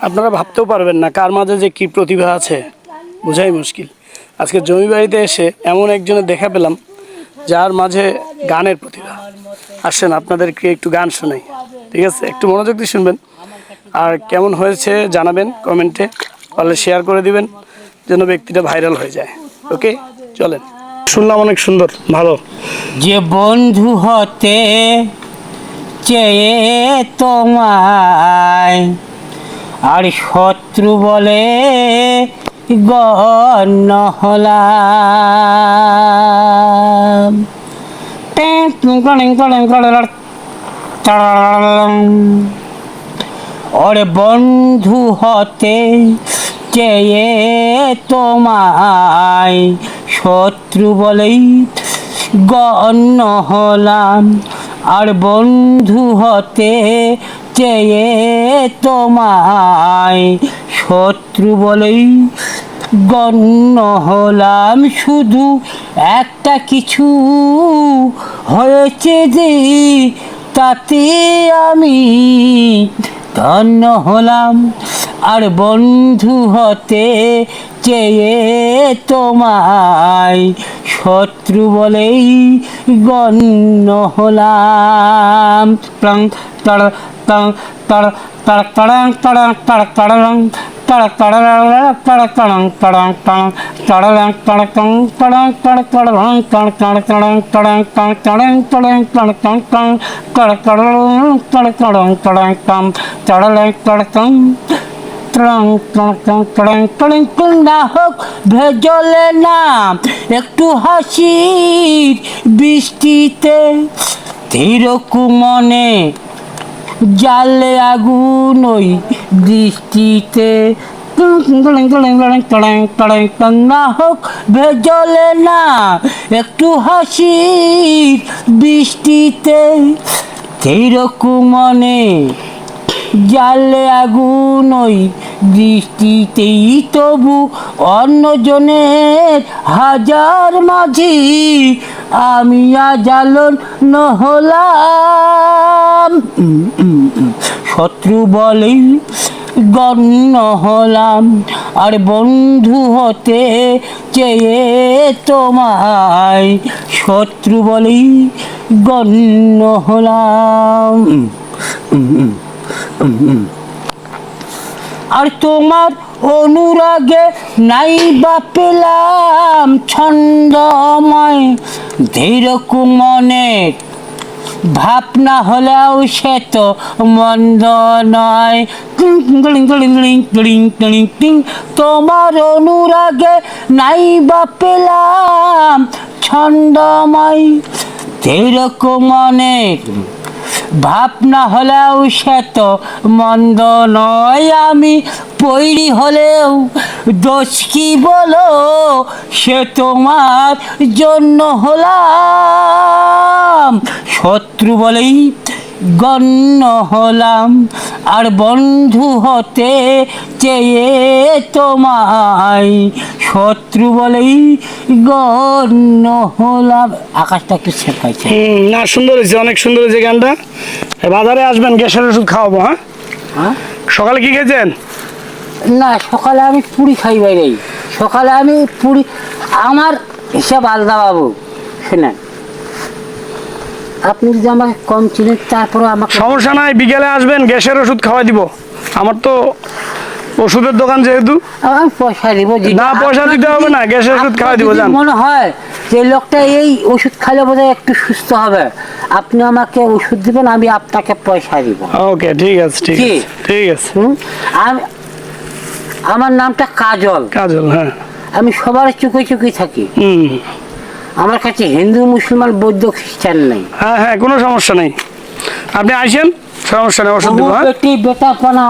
আপনারা ভাবতেও পারবেন না কার মাঝে যে কি প্রতিভা আছে, বোঝাই মুশকিল। আজকে জমি বাড়িতে এসে এমন একজনের দেখা পেলাম যার মাঝে গানের প্রতিভা। আসেন আপনাদেরকে একটু গান শোনাই, ঠিক আছে? একটু মনোযোগ দিয়ে শুনবেন, আর কেমন হয়েছে জানাবেন কমেন্টে, পারলে শেয়ার করে দিবেন যেন ব্যক্তিটা ভাইরাল হয়ে যায়। ওকে, চলেন। শুনলাম অনেক সুন্দর, ভালো। যে বন্ধু হতে চেয়ে তোমায় আর শত্রু বলে গণ্য হলাম। ওরে বন্ধু হতে চেয়ে তোমায় শত্রু বলেই গণ্য হলাম, আর বন্ধু হতে চেয়ে তোমায় শত্রু বলেই গণ্য হলাম। শুধু একটা কিছু হয়েছে যে তাতে আমি ধন্য হলাম, আর বন্ধু হতে চেয়ে তোমায় শত্রু বলেই গণ্য হলাম। টং টড় টং টড় টড় টড়ং টড়ং টড় টড়ং টড় টড়ং টড় টড়ং টড়ং টং টড়ং টড় টং টড়ং টড় টড়ং টং টড় টড়ং টড়ং টং টড়ং টড়ং টড় টং টং টড় টড়ং টড় টড়ং টড়ং টং টড়ং টড় টং ট্রং টং টং টড়ং টড়ং টং। না হোক ভেজলে না একটু হাসির বৃষ্টিতে, ধীরকু মনে জালে আগুন ওই দৃষ্টিতে। না হোক ভেজলে না একটু হাসির বৃষ্টিতে, ধীরকু মনে জালে আগুন ওই দৃষ্টিতেই। তবু অন্যজনের হাজার মাঝি আমি আজালন হলাম, শত্রু বলেই গণ্য হলাম, আর বন্ধু হতে চেয়ে তোমায় শত্রু বলেই গণ্য হলাম। আর তোমার অনুরাগে নাই বা পেলাম ছন্দময়, ধীরকু মনের ভাবনা হলেও সে তো মন্দ নয়। তোমার অনুরাগে নাই বা পেলাম ছন্দময়, ধীরকু মনের ভাবনা হলেও সে তো মন্দ নয়। আমি পৈরি হলেও দোষ কি বলো, সে তোমার জন্য হলাম, শত্রু বলেই গণ্য হলাম, আর বন্ধু হতে চেয়ে তোমায় শত্রু বলেই গণ্য হলাম। আকাশটা একটু শেখাইছে। না, সুন্দর হয়েছে, অনেক সুন্দর হয়েছে গানটা। বাজারে আসবেন, গ্যাসের ওষুধ খাওয়াবো। হ্যাঁ, সকালে কি খেয়েছেন? না, সকালে আমি পুরি খাই বাইরে। সকালে আমি পুরি, আমার হিসাব আলাদা বাবু। শোনেন, আপনি যদি আমাকে কম চিনেন তারপরে আমাকে সমস্যা নাই, বিকেলে আসবেন, গ্যাসের ওষুধ খাওয়াই দিব। আমার তো ওষুধের দোকান যেহেতু, আমি পয়সা দিব। না, পয়সা দিতে হবে না, গ্যাসের ওষুধ খাওয়াই দিব। জান, মনে হয় যে লোকটা এই ওষুধ খাইলে বোধহয় একটু সুস্থ হবে, আপনি আমাকে ওষুধ দিবেন, আমি আপনাকে পয়সা দিব। ওকে, ঠিক আছে, ঠিক আছে, ঠিক আছে। আমি, আমার নামটা কাজল। কাজল, হ্যাঁ। আমি সবার চোখে চোখে থাকি। আমার কাছে হিন্দু, মুসলমান, বৌদ্ধ, খ্রিস্টান নেই। হ্যাঁ হ্যাঁ, কোনো সমস্যা নেই, আপনি আসেন, সমস্যা নেই, ওষুধ দিব। বেটা পানা